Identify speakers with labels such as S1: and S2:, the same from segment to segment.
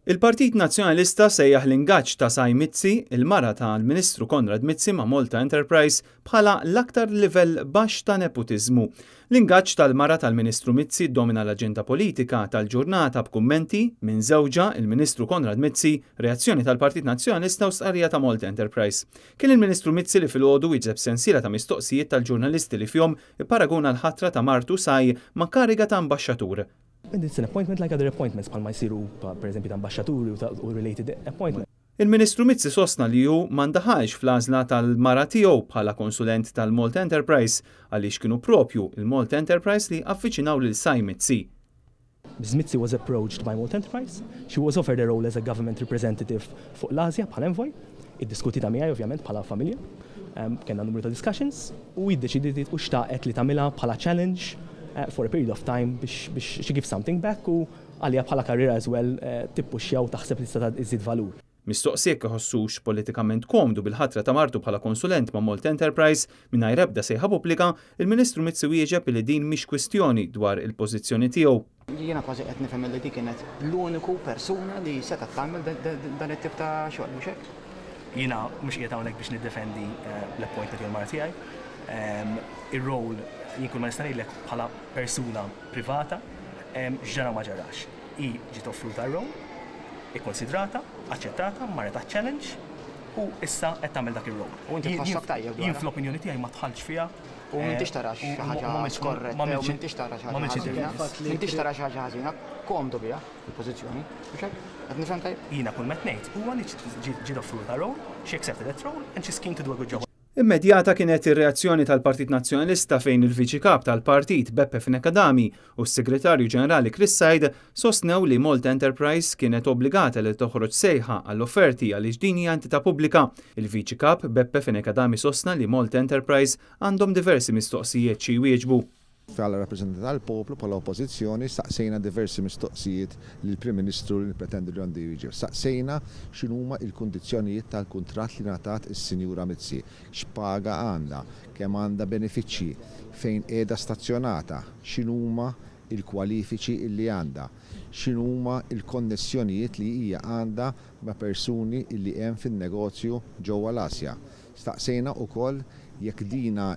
S1: Il-Partit Nazzjonalista sejjaħ l-ingaġġ ta' Saj Mizzi, il-mara tal-Ministru Konrad Mizzi ma' Malta Enterprise bħala l-aktar livell baxx ta' nepotiżmu. L-ingaġġ tal-mara tal-Ministru Mizzi domina l-aġenda politika tal-ġurnata b'kummenti minn żewġa il-Ministru Konrad Mizzi, reazzjoni tal-Partit Nazzjonalista u stqarrija ta' Malta Enterprise. Kien il-Ministru Mizzi li filgħodu wieġeb sensiela ta' mistoqsijiet tal-ġurnalisti li fihom ipparaguna l-ħatra ta' martu Saj ma' kariga ta' ambaxxatur.
S2: It's an appointment like other appointments bħalma jsiru pereżempju ta' ambaxxaturi u related appointment.
S1: Il-Ministru Mizzi sostna li hu ma ndaħalx fl-għażla tal-mara tiegħu bħala konsulent tal-Malta Enterprise għaliex kienu propju il-Malta Enterprise li affiċinaw lil Saj Mizzi.
S2: Ms. Mizzi was approached by Malta Enterprise. She was offered a role as a government representative fuq l-Asja bħala envoy. Iddiskutita miegħi ovvjament bħala familja. Kenna numru ta' discussions u iddeċidiet u xtaqet li tagħmilha bħala challenge for a period of time biex she give something back u għalija bħala karriera as well tippuxja u taħseb li tista' iżid valur.
S1: Mistoqsijek iħossux politikament komdu bil-ħatra ta' martu bħala konsulent ma' Malta Enterprise mingħajr ebda sejħa pubblika, il-Ministru Mizzi wieġeb li din mhix kwistjoni dwar il-pożizzjoni tiegħu.
S3: Jiena kważi qed nifhem li dik kienet l-uniku persuna li seta' tagħmel dan it-tip ta' xogħol mhux hekk.
S2: Jiena mhux qiegħed hawnhekk biex niddefendi l-appointment jew mara tiegħi. Ir-rol jinkun ma nista' ngħidlek bħala persuna privata ġara ma ġarax. I ġiet offruta r-rol, ikkonsidrata, aċċettata, marret challenge u issa qed tagħmel dak ir-rol.
S3: U inti tħassab tajjeb
S2: jien fl-opinjoni tiegħi ma tħallx fiha.
S3: U m'intix tara xi ħaġa skorretta, u m'intix tara xi ħaġa ħażina. M'intix tara xi ħaġa ħażina, komdu biha il-pożizzjoni. Mhux hekk? Qed nifhem tajjeb?
S2: Jiena kull met ngħid huwa li ġiet offruta role, she accepted that role and she's keen to do a good job.
S1: Immedjata kienet ir-reazzjoni tal-Partit Nazzjonalista fejn il-Viċi Kap tal-Partit Beppe Finekadami u s-Segretarju Ġenerali Chris Said sostnew li Malta Enterprise kienet obbligata li toħroġ sejħa għall-offerti għaliex din hija entità pubblika. Il-Viċi Kap Beppe Finekadami sostna li Malta Enterprise għandhom diversi mistoqsijiet xi jwieġbu.
S4: Bħala rappreżentanti tal-poplu bħala oppożizzjoni staqsejna diversi mistoqsijiet lill Prim Ministru li pretendi li għandu jiġi. Staqsejna x'inhuma l-kundizzjonijiet tal-kuntratt li ngħatat is-Sinjura Mizzi, x'paga għandha, kemm għandha benefiċċji, fejn qiegħda stazzjonata, x'inhuma il-kwalifiċi li għandha, x'inhuma l-konnessjonijiet li hija għandha ma' persuni li hemm fin-negozju ġewwa l-Asja. Staqsejna wkoll jekk dina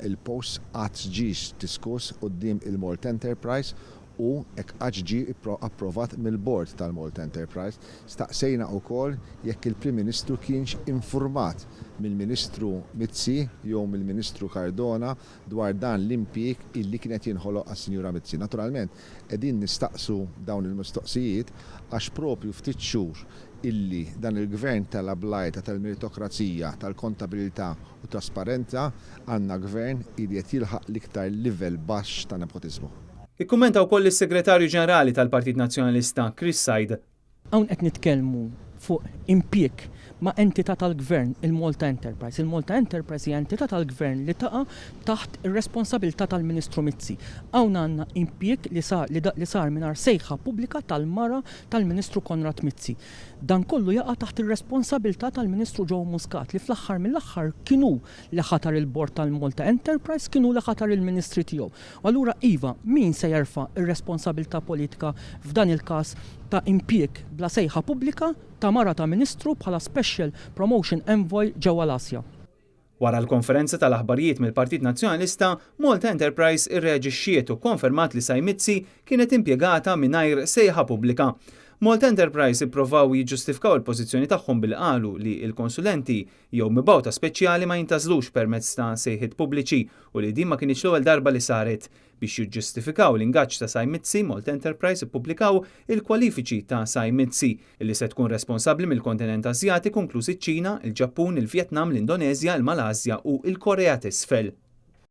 S4: il-post qatt ġiex diskuss quddiem il-Malta Enterprise u hekk qatt ġie approvat mill-Bord tal-Malta Enterprise. Staqsejna wkoll jekk il-Prim Ministru kienx infurmat mill-Ministru Mizzi jew mill-Ministru Cardona dwar dan l-impjieg illi kienet jinħoloq għas-Sinjura Mizzi. Naturalment qegħdin nistaqsu dawn il-mistoqsijiet għax propju ftit xhur illi dan il-gvern tal-ablajta tal-meritokrazija, tal-kontabilità u trasparenza għandna gvern illi qed jilħaq l-iktar livell baxx ta' nepotiżmu.
S1: Ikkummenta wkoll is-Segretarju Ġenerali tal-Partit Nazzjonalista Chris Said.
S5: Hawn qed nitkellmu fuq impjieg ma' entità tal-gvern, il-Malta Enterprise. Il-Malta Enterprise hija entità tal-gvern li taqa' taħt ir-responsabilità tal-Ministru Mizzi. Hawn għandna impjieg li sar mingħajr sejħa pubblika tal-mara tal-Ministru Konrad Mizzi. Dan kollu jaqa' taħt ir-responsabilità tal-Ministru Joe Muscat li fl-aħħar mill-aħħar kienu li ħatar il-bord tal-Malta Enterprise, kienu li ħatar il-Ministri tiegħu. Allura iva, min se jerfa' ir-responsabilità politika f'dan il-każ ta' impjieg bla sejħa pubblika ta' mara ta' Ministru bħala Special Promotion Envoy ġewwa l-Asja.
S1: Wara l-konferenza tal-aħbarijiet mill-Partit Nazzjonalista, Malta Enterprise irreaġixxiet u konfermat li Saj Mizzi kienet impjegata mingħajr sejħa pubblika. Malta Enterprise ippruvaw jiġġustifikaw il-pożizzjoni tagħhom bil qalu li l-konsulenti jew mibgħuta speċjali ma jintażlux permezz ta' sejħiet pubbliċi u li din ma kienx l-ewwel darba li saret. Biex jiġġustifikaw l-ingaġġ ta' Saj Mizzi, Malta Enterprise ippubblikaw il-kwalifiċi ta' Saj Mizzi li se tkun responsabbli mill-kontinent Asjatiku inkluż iċ-Ċina, il-Ġappun, il-Vjetnam, l-Indonezja, il-Malasja u l-Korea t'isfel.